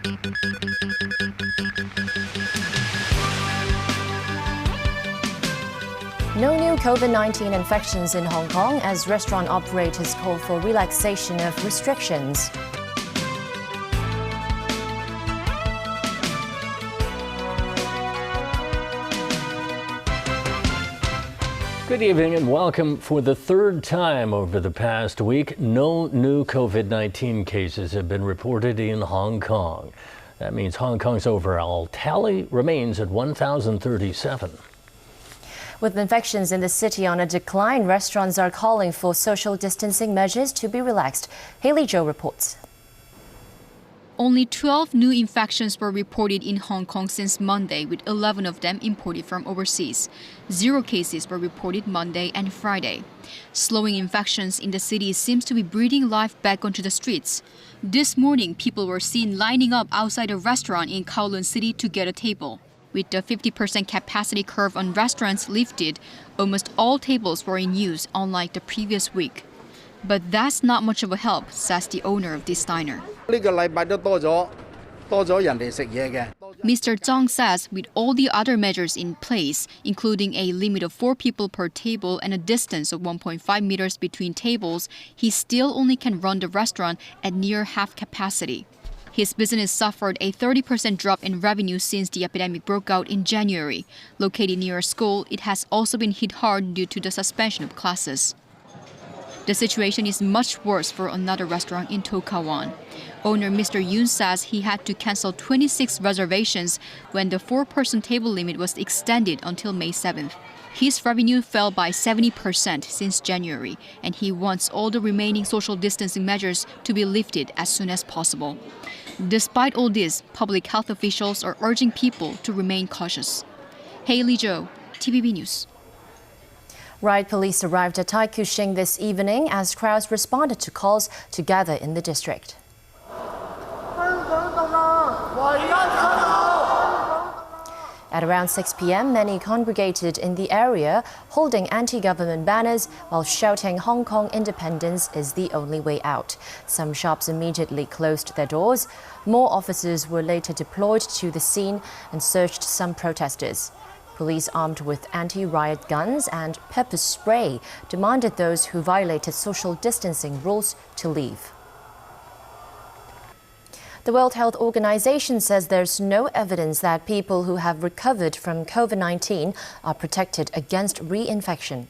No new COVID-19 infections in Hong Kong as restaurant operators call for relaxation of restrictions. Good evening and welcome. For the third time over the past week, no new COVID-19 cases have been reported in Hong Kong. That means Hong Kong's overall tally remains at 1,037. With infections in the city on a decline, restaurants are calling for social distancing measures to be relaxed. Haley Zhou reports. Only 12 new infections were reported in Hong Kong since Monday, with 11 of them imported from overseas. 0 cases were reported Monday and Friday. Slowing infections in the city seems to be breathing life back onto the streets. This morning, people were seen lining up outside a restaurant in Kowloon City to get a table. With the 50% capacity curve on restaurants lifted, almost all tables were in use, unlike the previous week. But that's not much of a help, says the owner of this diner. Mr. Zhang says with all the other measures in place, including a limit of 4 people per table and a distance of 1.5 meters between tables, he still only can run the restaurant at near half capacity. His business suffered a 30% drop in revenue since the epidemic broke out in January. Located near a school, it has also been hit hard due to the suspension of classes. The situation is much worse for another restaurant in To Kawan. Owner Mr. Yoon says he had to cancel 26 reservations when the 4-person table limit was extended until May 7th. His revenue fell by 70% since January, and he wants all the remaining social distancing measures to be lifted as soon as possible. Despite all this, public health officials are urging people to remain cautious. Haley Zhou, TVB News. Riot police arrived at Taikoo Shing this evening as crowds responded to calls to gather in the district. At around 6 p.m., many congregated in the area, holding anti-government banners while shouting Hong Kong independence is the only way out. Some shops immediately closed their doors. More officers were later deployed to the scene and searched some protesters. Police armed with anti-riot guns and pepper spray demanded those who violated social distancing rules to leave. The World Health Organization says there's no evidence that people who have recovered from COVID-19 are protected against reinfection.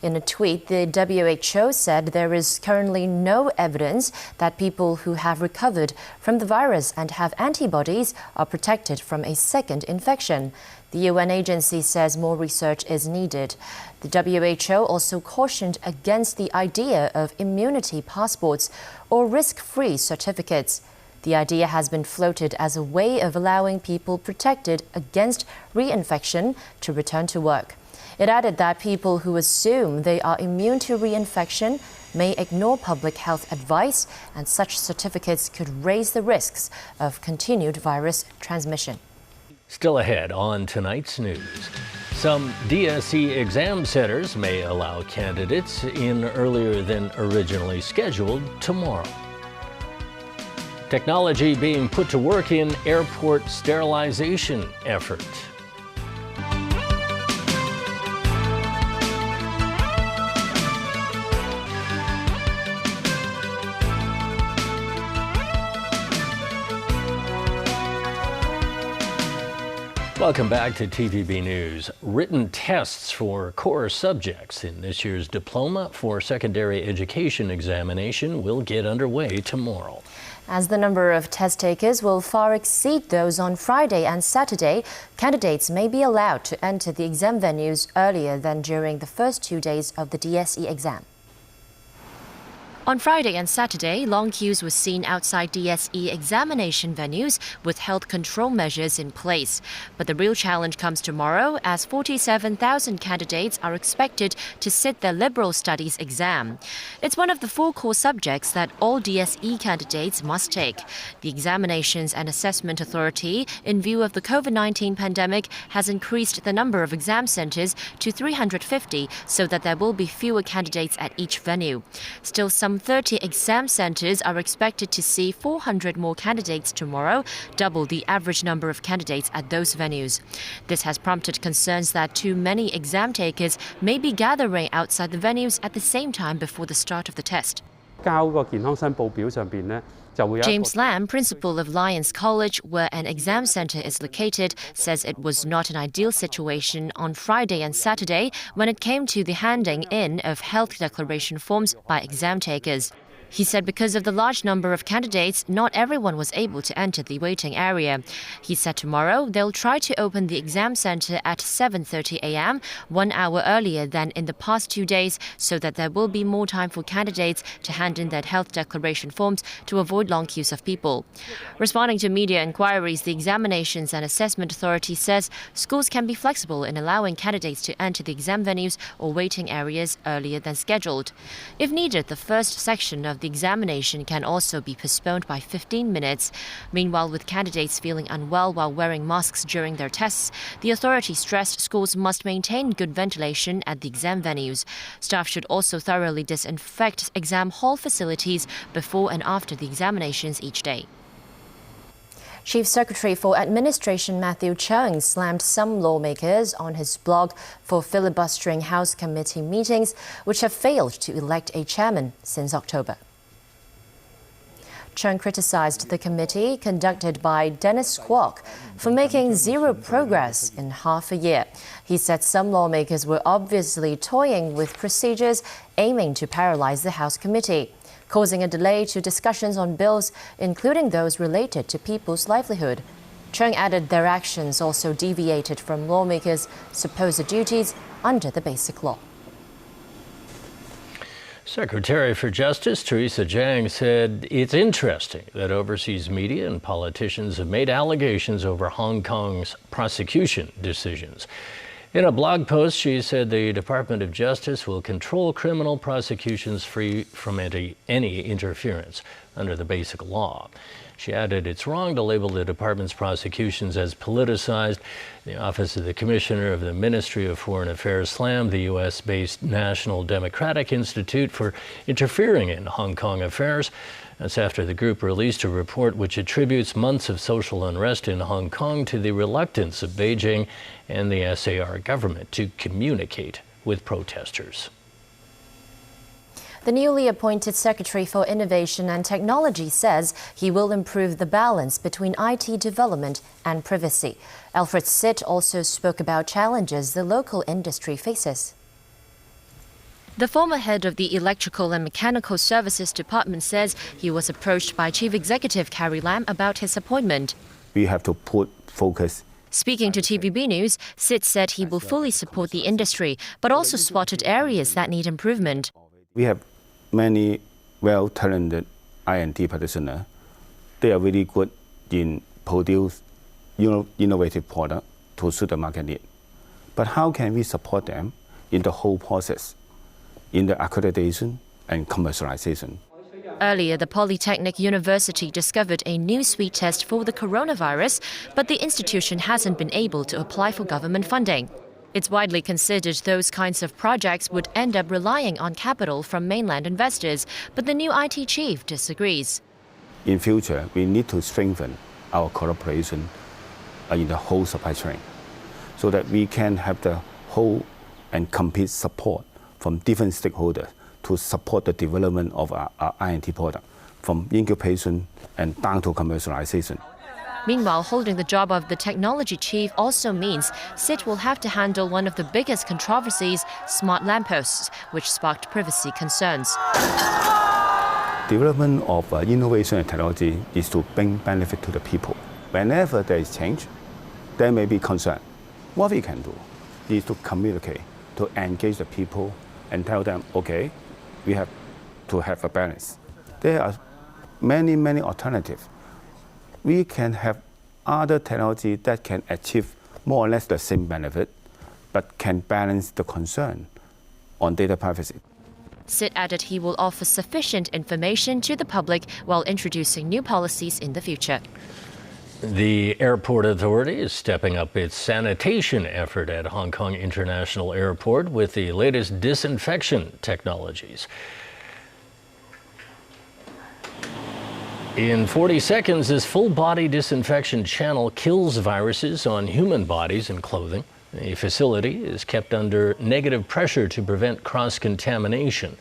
In a tweet, the WHO said there is currently no evidence that people who have recovered from the virus and have antibodies are protected from a second infection. The UN agency says more research is needed. The WHO also cautioned against the idea of immunity passports or risk-free certificates. The idea has been floated as a way of allowing people protected against reinfection to return to work. It added that people who assume they are immune to reinfection may ignore public health advice, and such certificates could raise the risks of continued virus transmission. Still ahead on tonight's news. Some DSE exam centers may allow candidates in earlier than originally scheduled tomorrow. Technology being put to work in airport sterilization effort. Welcome back to TVB News. Written tests for core subjects in this year's Diploma for Secondary Education examination will get underway tomorrow. As the number of test takers will far exceed those on Friday and Saturday, candidates may be allowed to enter the exam venues earlier than during the first 2 days of the DSE exam. On Friday and Saturday, long queues were seen outside DSE examination venues with health control measures in place. But the real challenge comes tomorrow, as 47,000 candidates are expected to sit their liberal studies exam. It's one of the 4 core subjects that all DSE candidates must take. The Examinations and Assessment Authority, in view of the COVID-19 pandemic, has increased the number of exam centers to 350 so that there will be fewer candidates at each venue. Still, some some 30 exam centers are expected to see 400 more candidates tomorrow, double the average number of candidates at those venues. This has prompted concerns that too many exam takers may be gathering outside the venues at the same time before the start of the test. James Lam, principal of Lions College, where an exam center is located, says it was not an ideal situation on Friday and Saturday when it came to the handing in of health declaration forms by exam takers. He said because of the large number of candidates, not everyone was able to enter the waiting area. He said tomorrow they'll try to open the exam center at 7:30 a.m., 1 hour earlier than in the past 2 days, so that there will be more time for candidates to hand in their health declaration forms to avoid long queues of people. Responding to media inquiries, the Examinations and Assessment Authority says schools can be flexible in allowing candidates to enter the exam venues or waiting areas earlier than scheduled. If needed, the first section of the examination can also be postponed by 15 minutes. Meanwhile, with candidates feeling unwell while wearing masks during their tests, the authority stressed schools must maintain good ventilation at the exam venues. Staff should also thoroughly disinfect exam hall facilities before and after the examinations each day. Chief Secretary for Administration Matthew Cheung slammed some lawmakers on his blog for filibustering House committee meetings, which have failed to elect a chairman since October. Cheung criticized the committee conducted by Dennis Kwok for making zero progress in half a year. He said some lawmakers were obviously toying with procedures aiming to paralyze the House committee, causing a delay to discussions on bills, including those related to people's livelihood. Cheung added their actions also deviated from lawmakers' supposed duties under the Basic Law. Secretary for Justice Theresa Jiang said it's interesting that overseas media and politicians have made allegations over Hong Kong's prosecution decisions. In a blog post, she said the Department of Justice will control criminal prosecutions free from any interference under the Basic Law. She added it's wrong to label the department's prosecutions as politicized. The Office of the Commissioner of the Ministry of Foreign Affairs slammed the U.S.-based National Democratic Institute for interfering in Hong Kong affairs. That's after the group released a report which attributes months of social unrest in Hong Kong to the reluctance of Beijing and the SAR government to communicate with protesters. The newly appointed Secretary for Innovation and Technology says he will improve the balance between IT development and privacy. Alfred Sitt also spoke about challenges the local industry faces. The former head of the Electrical and Mechanical Services Department says he was approached by Chief Executive Carrie Lam about his appointment. We have to put focus. Speaking to TVB News, Sitt said he will fully support the industry, but also spotted areas that need improvement. We have many well-talented I&T practitioners. They are really good in produce innovative product to suit the market need. But how can we support them in the whole process, in the accreditation and commercialization? Earlier, the Polytechnic University discovered a new sweet test for the coronavirus, but the institution hasn't been able to apply for government funding. It's widely considered those kinds of projects would end up relying on capital from mainland investors, but the new IT chief disagrees. In future, we need to strengthen our cooperation in the whole supply chain so that we can have the whole and complete support from different stakeholders to support the development of our I&T product, from incubation and down to commercialization. Meanwhile, holding the job of the technology chief also means Sitt will have to handle one of the biggest controversies, smart lampposts, which sparked privacy concerns. Development of innovation and technology is to bring benefit to the people. Whenever there is change, there may be concern. What we can do is to communicate, to engage the people and tell them, okay, we have to have a balance. There are many, many alternatives. We can have other technology that can achieve more or less the same benefit, but can balance the concern on data privacy. Sitt added he will offer sufficient information to the public while introducing new policies in the future. The airport authority is stepping up its sanitation effort at Hong Kong International Airport with the latest disinfection technologies. In 40 seconds, this full-body disinfection channel kills viruses on human bodies and clothing. The facility is kept under negative pressure to prevent cross-contamination.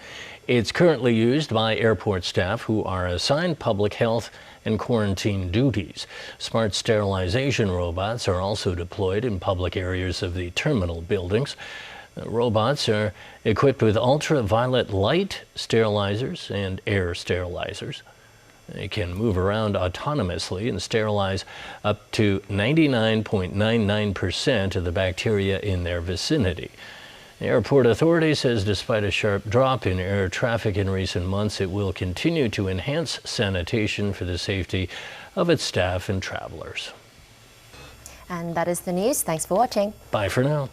It's currently used by airport staff who are assigned public health and quarantine duties. Smart sterilization robots are also deployed in public areas of the terminal buildings. The robots are equipped with ultraviolet light sterilizers and air sterilizers. They can move around autonomously and sterilize up to 99.99% of the bacteria in their vicinity. The airport authority says despite a sharp drop in air traffic in recent months, it will continue to enhance sanitation for the safety of its staff and travelers. And that is the news. Thanks for watching. Bye for now.